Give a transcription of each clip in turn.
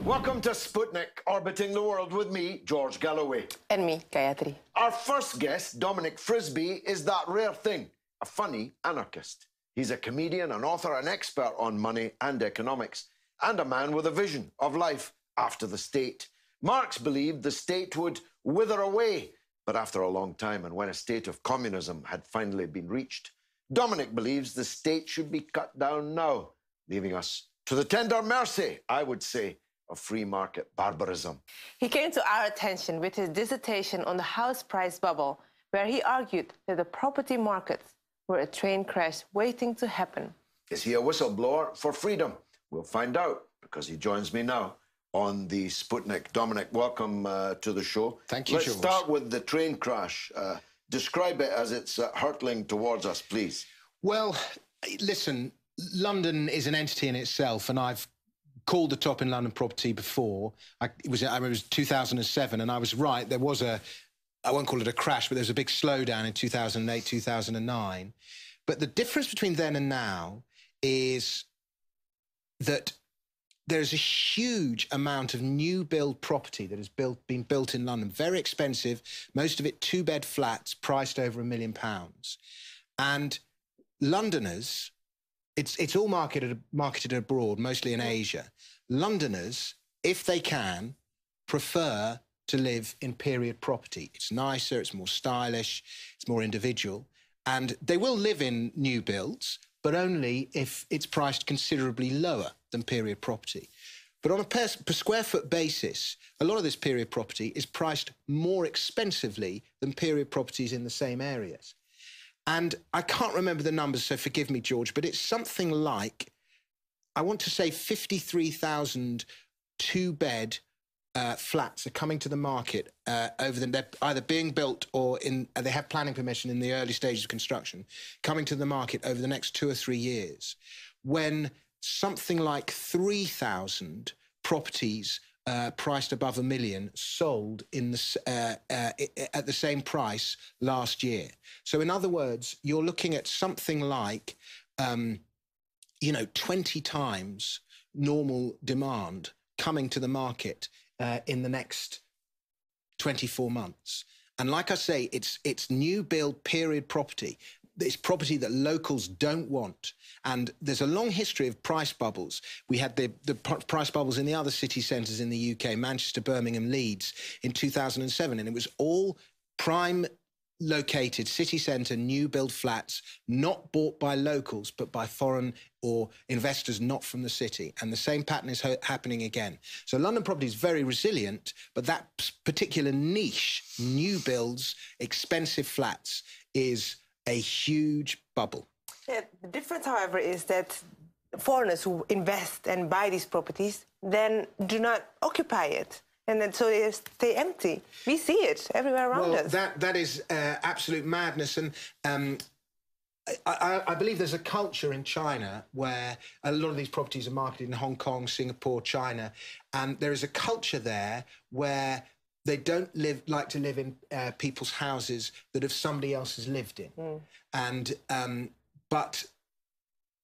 Welcome to Sputnik, orbiting the world with me, George Galloway. And me, Gayatri. Our first guest, Dominic Frisby, is that rare thing, a funny anarchist. He's a comedian, an author, an expert on money and economics, and a man with a vision of life after the state. Marx believed the state would wither away, but after a long time, and when a state of communism had finally been reached, Dominic believes the state should be cut down now, leaving us to the tender mercy, I would say, of free market barbarism. He came to our attention with his dissertation on the house price bubble, where he argued that the property markets were a train crash waiting to happen. Is he a whistleblower for freedom? We'll find out, because he joins me now on the Sputnik. Dominic, welcome to the show. Thank you, Let's George. start with the train crash. Describe it as it's hurtling towards us, please. Well, listen, London is an entity in itself, and I've called the top in London property before. I remember it was 2007, and I was right. There was I won't call it a crash, but there was a big slowdown in 2008, 2009. But the difference between then and now is that there's a huge amount of new build property that has been built in London, very expensive, most of it two-bed flats priced over £1 million. And Londoners, it's all marketed abroad, mostly in Asia. Londoners, if they can, prefer to live in period property. It's nicer, it's more stylish, it's more individual. And they will live in new builds, but only if it's priced considerably lower than period property. But on a per square foot basis, a lot of this period property is priced more expensively than period properties in the same areas. And I can't remember the numbers, so forgive me, George, but it's something like, I want to say 53,000 two-bed flats are coming to the market they're either being built or they have planning permission in the early stages of construction, coming to the market over the next 2 or 3 years, when something like 3,000 properties priced above £1 million sold at the same price last year. So in other words, you're looking at something like, 20 times normal demand coming to the market in the next 24 months. And like I say, it's new build period property. It's property that locals don't want. And there's a long history of price bubbles. We had the price bubbles in the other city centres in the UK, Manchester, Birmingham, Leeds, in 2007. And it was all prime located city centre new build flats, not bought by locals, but by foreign or investors not from the city. And the same pattern is happening again. So London property is very resilient, but that particular niche, new builds, expensive flats, is a huge bubble. Yeah, the difference, however, is that foreigners who invest and buy these properties then do not occupy it. And then so they stay empty. We see it everywhere around us. That is absolute madness. And I believe there's a culture in China where a lot of these properties are marketed in Hong Kong, Singapore, China. And there is a culture there where they don't like to live in people's houses that somebody else has lived in. And but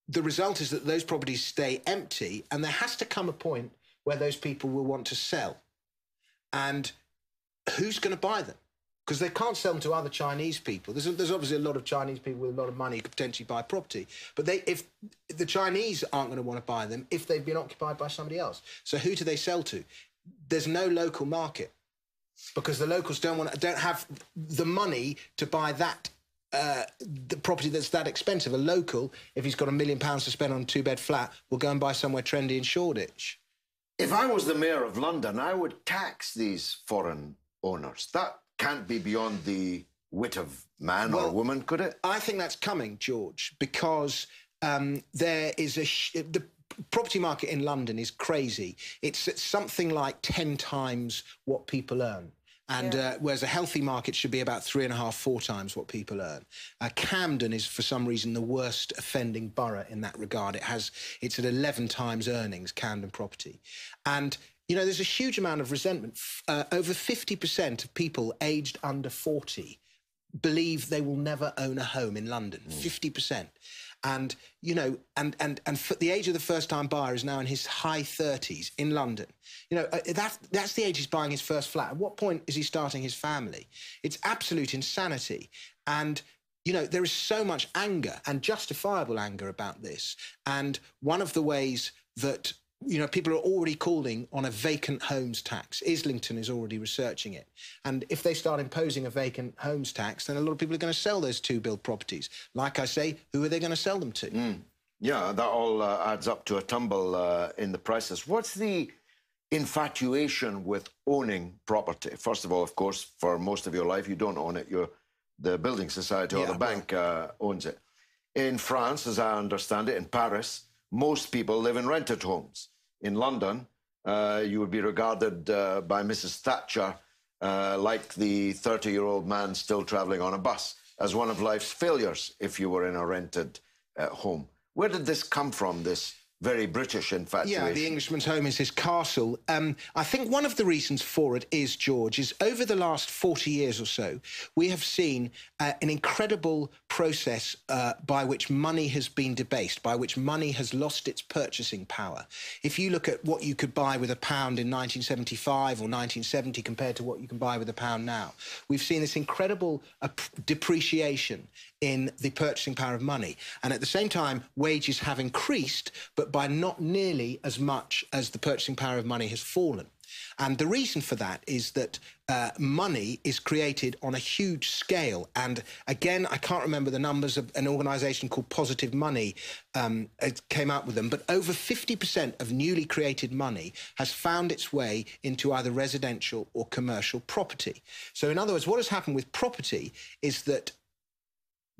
the result is that those properties stay empty, and there has to come a point where those people will want to sell. And who's going to buy them? Because they can't sell them to other Chinese people. There's obviously a lot of Chinese people with a lot of money who could potentially buy property. But if the Chinese aren't going to want to buy them if they've been occupied by somebody else. So who do they sell to? There's no local market because the locals don't have the money to buy that the property that's that expensive. A local, if he's got £1 million to spend on a two-bed flat, will go and buy somewhere trendy in Shoreditch. If I was the mayor of London, I would tax these foreign owners. That can't be beyond the wit of man or woman, could it? I think that's coming, George, because there is the property market in London is crazy. It's at something like 10 times what people earn. And whereas a healthy market should be about 3.5, 4 times what people earn. Camden is, for some reason, the worst offending borough in that regard. It's at 11 times earnings, Camden property. And, you know, there's a huge amount of resentment. Over 50% of people aged under 40 believe they will never own a home in London. 50%. And, you know, and for the age of the first-time buyer is now in his high 30s in London. You know, that's the age he's buying his first flat. At what point is he starting his family? It's absolute insanity. And, you know, there is so much anger, and justifiable anger, about this. And one of the ways that, you know, people are already calling on a vacant homes tax. Islington is already researching it. And if they start imposing a vacant homes tax, then a lot of people are going to sell those to-build properties. Like I say, who are they going to sell them to? Yeah, that all adds up to a tumble in the prices. What's the infatuation with owning property? First of all, of course, for most of your life, you don't own it. The building society or the bank owns it. In France, as I understand it, in Paris, most people live in rented homes. In London, you would be regarded by Mrs. Thatcher like the 30-year-old man still travelling on a bus, as one of life's failures if you were in a rented home. Where did this come from, this very British infatuation? Yeah, the Englishman's home is his castle. I think one of the reasons for it is, George, is over the last 40 years or so, we have seen an incredible process by which money has been debased, by which money has lost its purchasing power. If you look at what you could buy with a pound in 1975 or 1970 compared to what you can buy with a pound now, we've seen this incredible depreciation in the purchasing power of money. And at the same time, wages have increased, but by not nearly as much as the purchasing power of money has fallen. And the reason for that is that money is created on a huge scale. And again, I can't remember the numbers of an organisation called Positive Money came out with them, but over 50% of newly created money has found its way into either residential or commercial property. So in other words, what has happened with property is that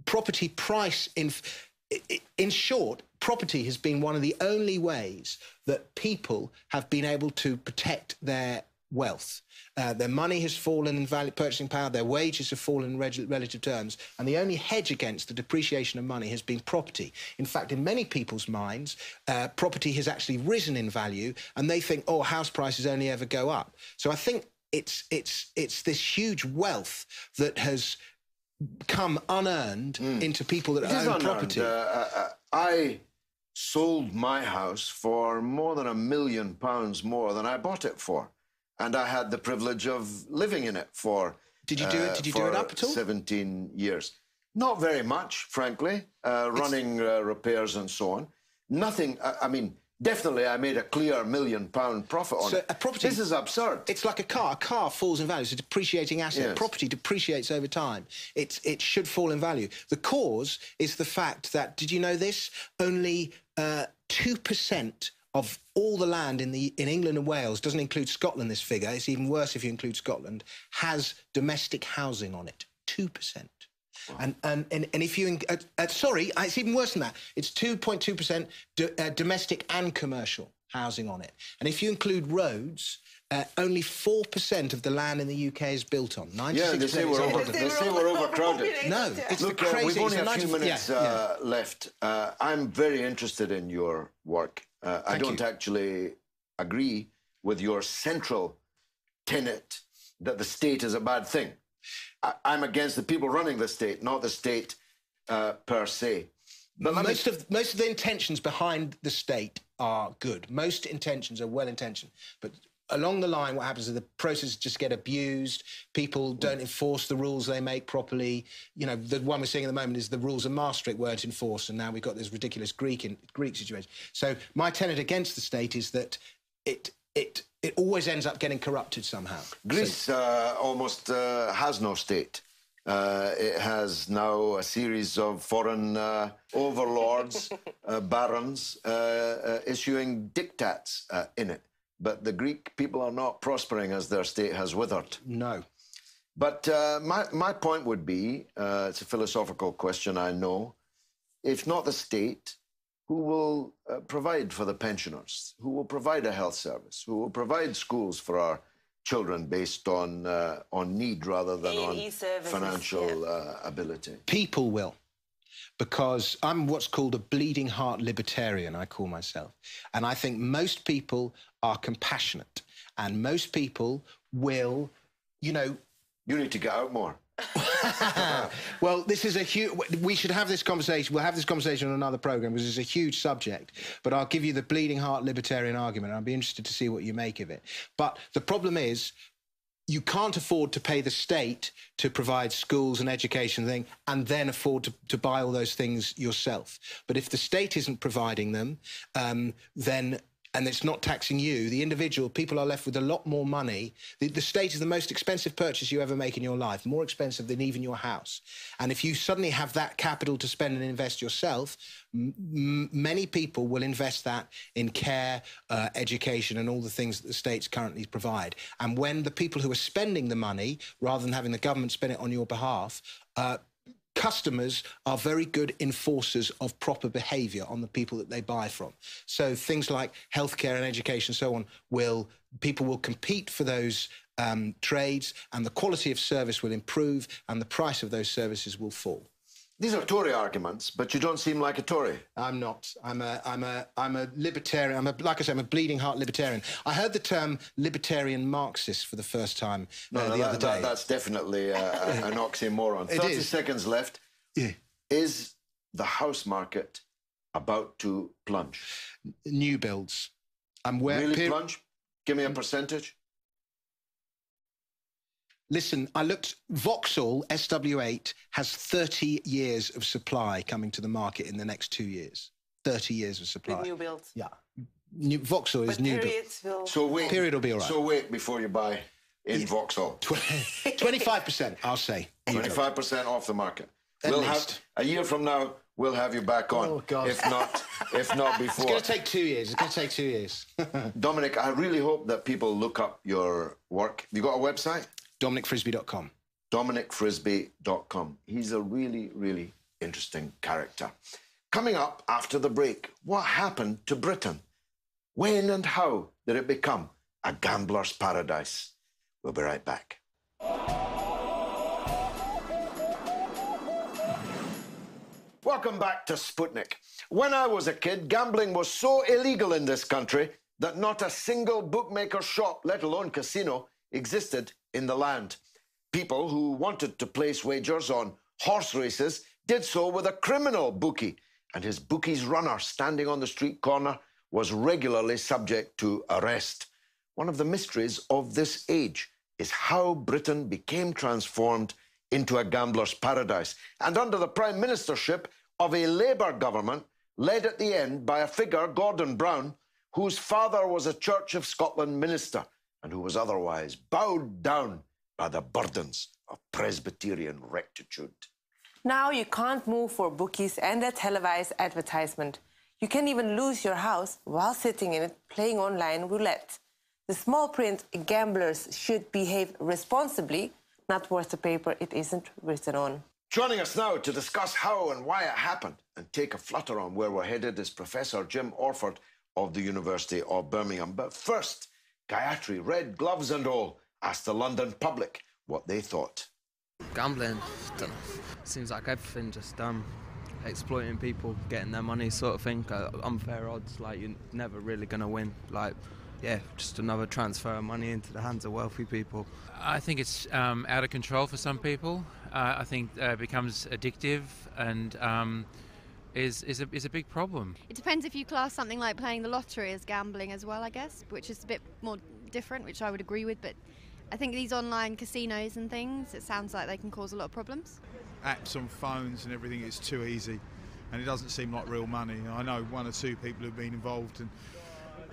property price, in short, property has been one of the only ways that people have been able to protect their wealth. Their money has fallen in value, purchasing power, their wages have fallen in relative terms, and the only hedge against the depreciation of money has been property. In fact, in many people's minds, property has actually risen in value, and they think, oh, house prices only ever go up. So I think it's this huge wealth that has come unearned into people that own property. I sold my house for more than £1 million more than I bought it for, and I had the privilege of living in it for. Did you do it? Did you do it up at all? 17 years. Not very much, frankly. Running repairs and so on. Nothing. I mean, definitely, I made a clear £1 million profit on it. Property, this is absurd. It's like a car. A car falls in value. It's a depreciating asset. Yes. Property depreciates over time. It should fall in value. The cause is the fact that, did you know this? Only 2% of all the land in England and Wales, doesn't include Scotland, this figure, it's even worse if you include Scotland, has domestic housing on it. 2%. Wow. And if you... sorry, it's even worse than that. It's 2.2% domestic and commercial housing on it. And if you include roads, only 4% of the land in the UK is built on. 96%. Yeah, they say we're overcrowded. No, it's Look, crazy. We've only a few minutes left. I'm very interested in your work. I don't actually agree with your central tenet that the state is a bad thing. I'm against the people running the state, not the state per se. But most of the intentions behind the state are good. Most intentions are well-intentioned. But along the line, what happens is the processes just get abused. People don't enforce the rules they make properly. You know, the one we're seeing at the moment is the rules of Maastricht weren't enforced, and now we've got this ridiculous Greek situation. So my tenet against the state is that it always ends up getting corrupted somehow. Greece almost has no state. It has now a series of foreign overlords, barons, issuing diktats in it. But the Greek people are not prospering as their state has withered. No. But my point would be, it's a philosophical question, I know, if not the state, who will provide for the pensioners, who will provide a health service, who will provide schools for our children based on need rather than on financial ability? People will. Because I'm what's called a bleeding heart libertarian, I call myself. And I think most people are compassionate. And most people will, you know... You need to get out more. Well, this is a huge... We should have this conversation. We'll have this conversation on another programme because it's a huge subject. But I'll give you the bleeding heart libertarian argument. I'll be interested to see what you make of it. But the problem is, you can't afford to pay the state to provide schools and education and then afford to buy all those things yourself. But if the state isn't providing them, then... and it's not taxing you, the individual, people are left with a lot more money. The state is the most expensive purchase you ever make in your life, more expensive than even your house. And if you suddenly have that capital to spend and invest yourself, many people will invest that in care, education, and all the things that the states currently provide. And when the people who are spending the money, rather than having the government spend it on your behalf, customers are very good enforcers of proper behaviour on the people that they buy from. So things like healthcare and education and so on, people will compete for those trades, and the quality of service will improve and the price of those services will fall. These are Tory arguments, but you don't seem like a Tory. I'm not. I'm a libertarian. Like I say, I'm a bleeding heart libertarian. I heard the term libertarian Marxist for the first time the other day. That's definitely an oxymoron. 30 seconds left. Yeah. Is the house market about to plunge? New builds. Really plunge? Give me a percentage. Listen, I looked... Vauxhall, SW8, has 30 years of supply coming to the market in the next 2 years. 30 years of supply. With new builds? Yeah. Vauxhall is new build. So wait. Period will be all right. So wait before you buy in Vauxhall. 25%, I'll say. 25% off the market. We'll have, a year from now, we'll have you back on. Oh, God. If not before. It's going to take 2 years. It's going to take 2 years. Dominic, I really hope that people look up your work. Have you got a website? DominicFrisby.com. DominicFrisby.com. He's a really, really interesting character. Coming up after the break, what happened to Britain? When and how did it become a gambler's paradise? We'll be right back. Welcome back to Sputnik. When I was a kid, gambling was so illegal in this country that not a single bookmaker shop, let alone casino, existed in the land. People who wanted to place wagers on horse races did so with a criminal bookie, and his bookie's runner standing on the street corner was regularly subject to arrest. One of the mysteries of this age is how Britain became transformed into a gambler's paradise, and under the prime ministership of a Labour government led at the end by a figure, Gordon Brown, whose father was a Church of Scotland minister and who was otherwise bowed down by the burdens of Presbyterian rectitude. Now you can't move for bookies and a televised advertisement. You can even lose your house while sitting in it playing online roulette. The small print, gamblers should behave responsibly, not worth the paper it isn't written on. Joining us now to discuss how and why it happened and take a flutter on where we're headed is Professor Jim Orford of the University of Birmingham. But first, Gayatri, red gloves and all, asked the London public what they thought. Gambling, don't know. Seems like everything, just exploiting people, getting their money sort of thing. Unfair odds, like you're never really going to win. Like, yeah, just another transfer of money into the hands of wealthy people. I think it's out of control for some people. I think it becomes addictive and is a big problem. It depends if you class something like playing the lottery as gambling as well, I guess, which is a bit more different, which I would agree with, but I think these online casinos and things, it sounds like they can cause a lot of problems. Apps on phones and everything is too easy, and it doesn't seem like real money. I know one or two people who've been involved in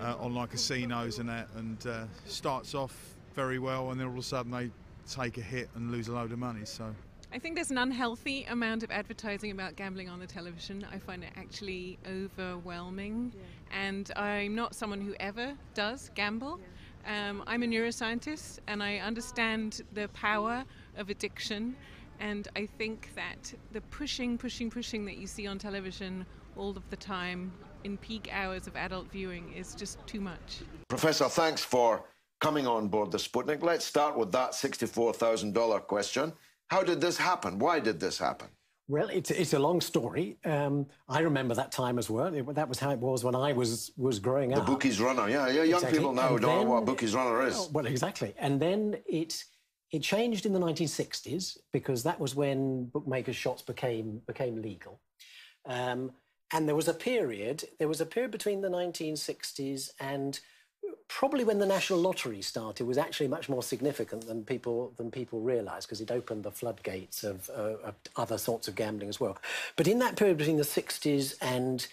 online casinos and that, and starts off very well, and then all of a sudden they take a hit and lose a load of money. So I think there's an unhealthy amount of advertising about gambling on the television. I find it actually overwhelming, and I'm not someone who ever does gamble. I'm a neuroscientist, and I understand the power of addiction, and I think that the pushing that you see on television all of the time in peak hours of adult viewing is just too much. Professor, thanks for coming on board the Sputnik. Let's start with that $64,000 question. How did this happen? Why did this happen? Well, it's a long story. I remember that time as well. That was how it was when I was growing up. The bookies runner, yeah. Young Exactly. people now don't know what a bookies runner is. Well, exactly. And then it changed in the 1960s because that was when bookmakers' shops became legal. And there was a period between the 1960s and probably when the National Lottery started was actually much more significant than people realised because it opened the floodgates of other sorts of gambling as well. But in that period between the 60s and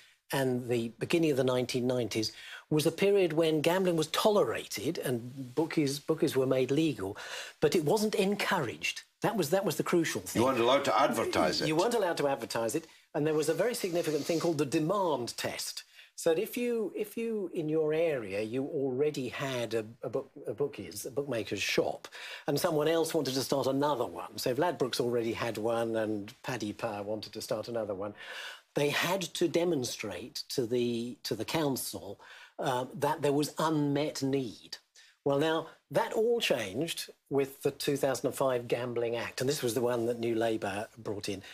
the beginning of the 1990s was a period when gambling was tolerated and bookies were made legal, but it wasn't encouraged. That was the crucial thing. You weren't allowed to advertise it. You weren't allowed to advertise it, and there was a very significant thing called the demand test. So that if you in your area you already had a bookmaker's shop, and someone else wanted to start another one. So if Ladbrokes already had one and Paddy Power wanted to start another one, they had to demonstrate to the council that there was unmet need. Well, now that all changed with the 2005 Gambling Act, and this was the one that New Labour brought in.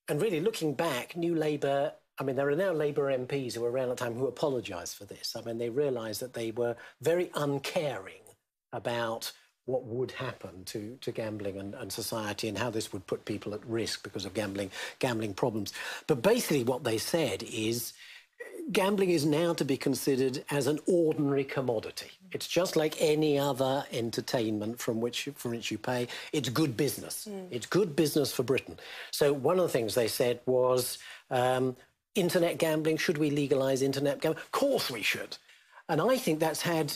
And really, looking back, New Labour. I mean, there are now Labour MPs who were around at the time who apologise for this. I mean, they realised that they were very uncaring about what would happen to gambling and society and how this would put people at risk because of gambling problems. But basically what they said is gambling is now to be considered as an ordinary commodity. It's just like any other entertainment for which you pay. It's good business. It's good business for Britain. So one of the things they said was... internet gambling, should we legalise internet gambling? Of course we should. And I think that's had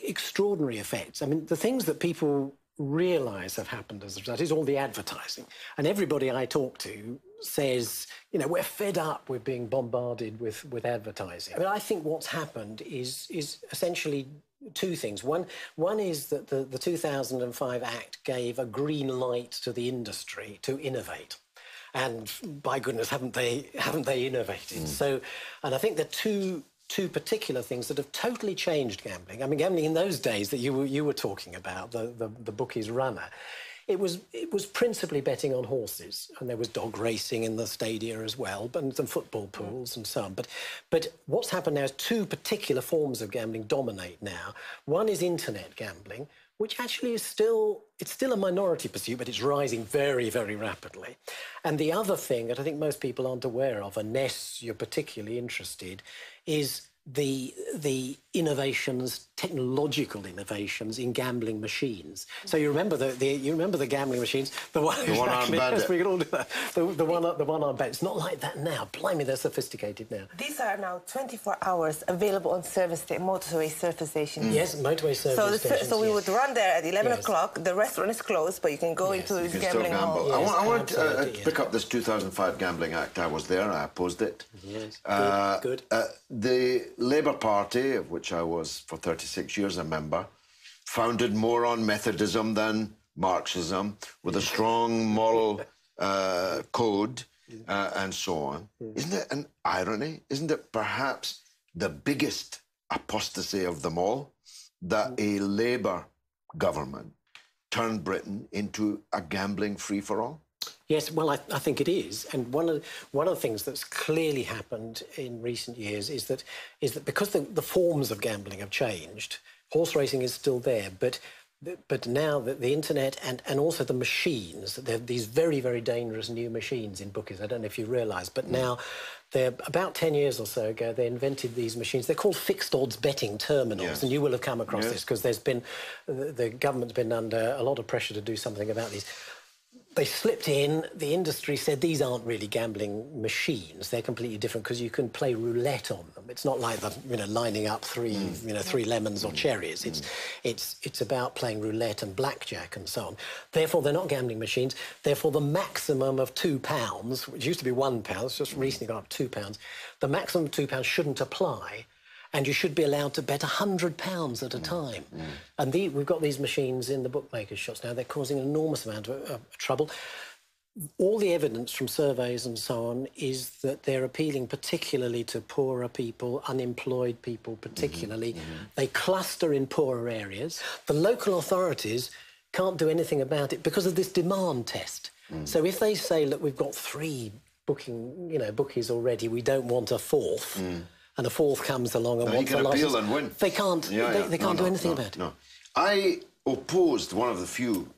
extraordinary effects. I mean, the things that people realise have happened as a result is all the advertising. And everybody I talk to says, you know, we're fed up with being bombarded with advertising. I mean, I think what's happened is essentially two things. One is that the 2005 Act gave a green light to the industry to innovate. And by goodness, haven't they innovated? So, and I think the two particular things that have totally changed gambling. I mean, gambling in those days that you were talking about, the bookies runner, it was principally betting on horses, and there was dog racing in the stadia as well, and some football pools and so on. But what's happened now is two particular forms of gambling dominate now. One is internet gambling, which actually is still a minority pursuit, but it's rising very, very rapidly. And the other thing that I think most people aren't aware of, unless you're particularly interested, is the innovations, technological innovations in gambling machines. So you remember the gambling machines, the one on yes, we can all do that. The one on bet. It's not like that now. Blimey, they're sophisticated now. These are now 24 hours available on motorway service stations. Yes, motorway service stations. So we would run there at 11 o'clock. The restaurant is closed, but you can go into this gambling hall. Yes, I want to pick up this 2005 Gambling Act. I was there. I opposed it. Yes, good. The Labour Party, of which I was for 36 years a member, founded more on Methodism than Marxism, with a strong moral code and so on. Isn't it an irony? Isn't it perhaps the biggest apostasy of them all that a Labour government turned Britain into a gambling free-for-all? Yes, well, I think it is. And one of the things that's clearly happened in recent years is that because the forms of gambling have changed, horse racing is still there, but now the internet and also the machines, there are these very, very dangerous new machines in bookies. I don't know if you realise, but now they're about 10 years or so ago, they invented these machines. They're called fixed odds betting terminals, and you will have come across this because the government's been under a lot of pressure to do something about these. They slipped in, the industry said these aren't really gambling machines, they're completely different because you can play roulette on them. It's not like lining up three lemons or cherries. It's about playing roulette and blackjack and so on. Therefore, they're not gambling machines. Therefore, the maximum of £2, which used to be £1, it's just recently gone up £2, the maximum of £2 shouldn't apply. And you should be allowed to bet £100 at a time. And we've got these machines in the bookmakers' shops now. They're causing an enormous amount of trouble. all the evidence from surveys and so on is that they're appealing particularly to poorer people, unemployed people particularly. They cluster in poorer areas. The local authorities can't do anything about it because of this demand test. So if they say, look, we've got 3 bookies already, we don't want a 4th, and a 4th comes along and wants a license, appeal and win. They can't. They can't do anything about it. No. I opposed, one of the few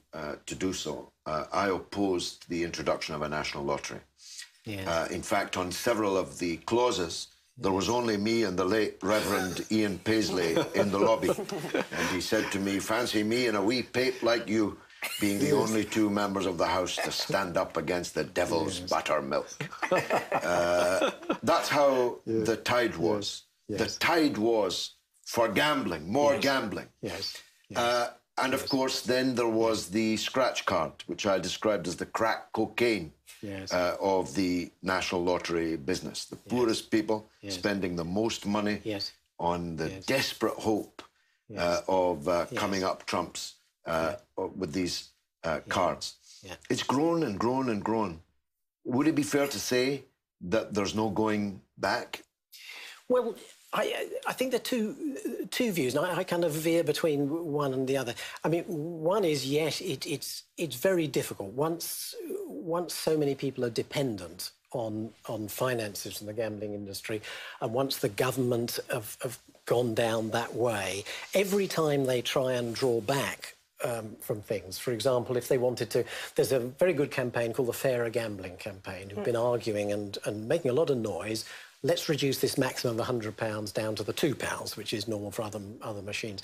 to do so, I opposed the introduction of a national lottery. Yes. In fact, on several of the clauses, there was only me and the late Reverend Ian Paisley in the lobby. And he said to me, fancy me in a wee pape like you being the only 2 members of the House to stand up against the devil's buttermilk. That's how the tide was. The tide was for gambling, more gambling. And of course, then there was the scratch card, which I described as the crack cocaine of the national lottery business. The poorest people spending the most money on the desperate hope of coming up trumps with these cards. It's grown and grown and grown. Would it be fair to say that there's no going back? Well, I think there are two views, and I kind of veer between one and the other. I mean, one is, yes, it's very difficult. Once so many people are dependent on finances in the gambling industry, and once the government have gone down that way, every time they try and draw back from things. For example, if they wanted to... There's a very good campaign called the Fairer Gambling Campaign, who've been arguing and making a lot of noise. Let's reduce this maximum of £100 down to the £2, which is normal for other machines.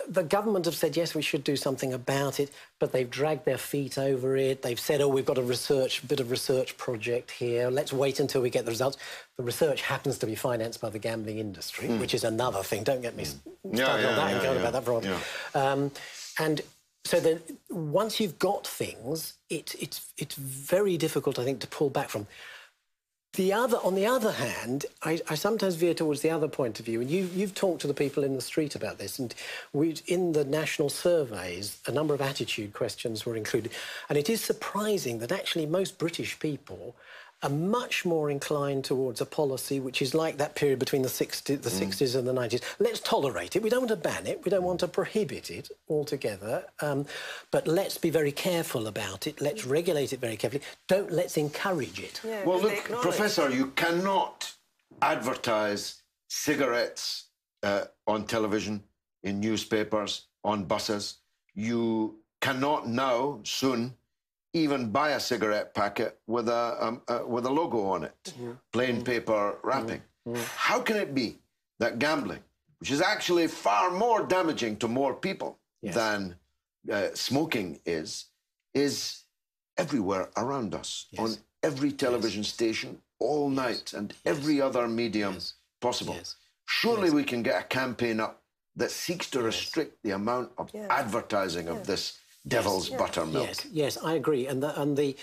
The government have said, yes, we should do something about it, but they've dragged their feet over it. They've said, oh, we've got a bit of research project here. Let's wait until we get the results. The research happens to be financed by the gambling industry, which is another thing. Don't get me started on that and go about that for a while. And so then once you've got things, it's very difficult, I think, to pull back from. On the other hand, I sometimes veer towards the other point of view, and you've talked to the people in the street about this, and in the national surveys, a number of attitude questions were included, and it is surprising that actually most British people are much more inclined towards a policy which is like that period between the 60s and the 90s. Let's tolerate it. We don't want to ban it. We don't want to prohibit it altogether. But let's be very careful about it. Let's regulate it very carefully. Let's encourage it. Yeah, well, look, Professor, you cannot advertise cigarettes on television, in newspapers, on buses. You cannot now, soon, even buy a cigarette packet with a logo on it, plain paper wrapping. How can it be that gambling, which is actually far more damaging to more people than smoking is everywhere around us, on every television station, all night, and every other medium possible? Surely we can get a campaign up that seeks to restrict the amount of advertising of this devil's buttermilk. Yes, I agree, and the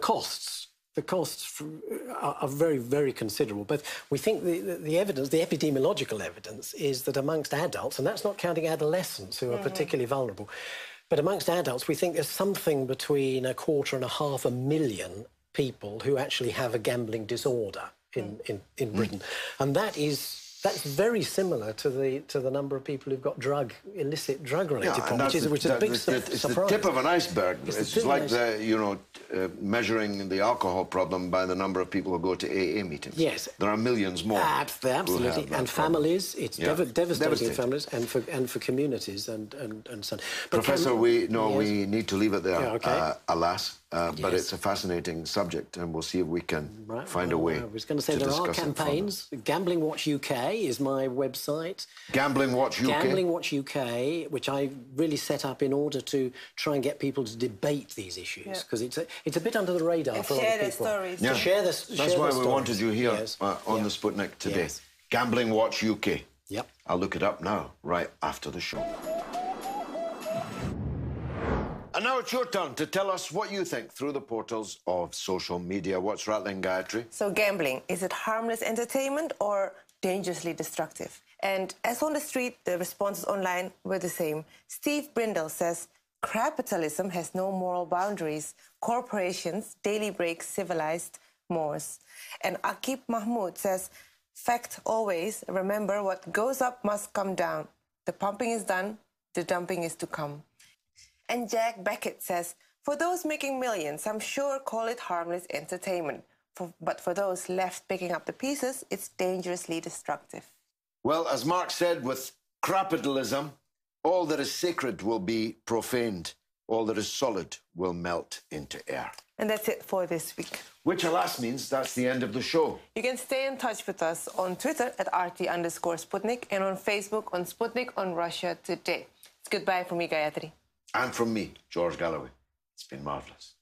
costs are very, very considerable. But we think the evidence, the epidemiological evidence, is that amongst adults, and that's not counting adolescents who are particularly vulnerable, but amongst adults, we think there's something between 250,000 people who actually have a gambling disorder in Britain, and that's very similar to the number of people who've got illicit drug-related problems, which is a big surprise. It's the tip of an iceberg. It's like measuring the alcohol problem by the number of people who go to AA meetings. Yes, there are millions more. Absolutely, and families. It's devastating for families and for communities and so on. Professor, we need to leave it there. Alas. But it's a fascinating subject, and we'll see if we can find a way. I was going to say there are campaigns. Gambling Watch UK is my website. Gambling Watch UK? Gambling Watch UK, which I really set up in order to try and get people to debate these issues, because it's a bit under the radar for a lot of people. Stories. That's why we wanted you here on the Sputnik today. Gambling Watch UK. Yep. I'll look it up now, right after the show. And now it's your turn to tell us what you think through the portals of social media. What's rattling, Gayatri? So gambling, is it harmless entertainment or dangerously destructive? And as on the street, the responses online were the same. Steve Brindle says, Capitalism has no moral boundaries. Corporations daily break civilized mores. And Akib Mahmoud says, fact always, remember what goes up must come down. The pumping is done, the dumping is to come. And Jack Beckett says, for those making millions, I'm sure call it harmless entertainment. But for those left picking up the pieces, it's dangerously destructive. Well, as Marx said, with capitalism, all that is sacred will be profaned. All that is solid will melt into air. And that's it for this week. Which, alas, means that's the end of the show. You can stay in touch with us on Twitter at RT_Sputnik and on Facebook on Sputnik on Russia Today. It's goodbye from me, Gayatri. And from me, George Galloway. It's been marvellous.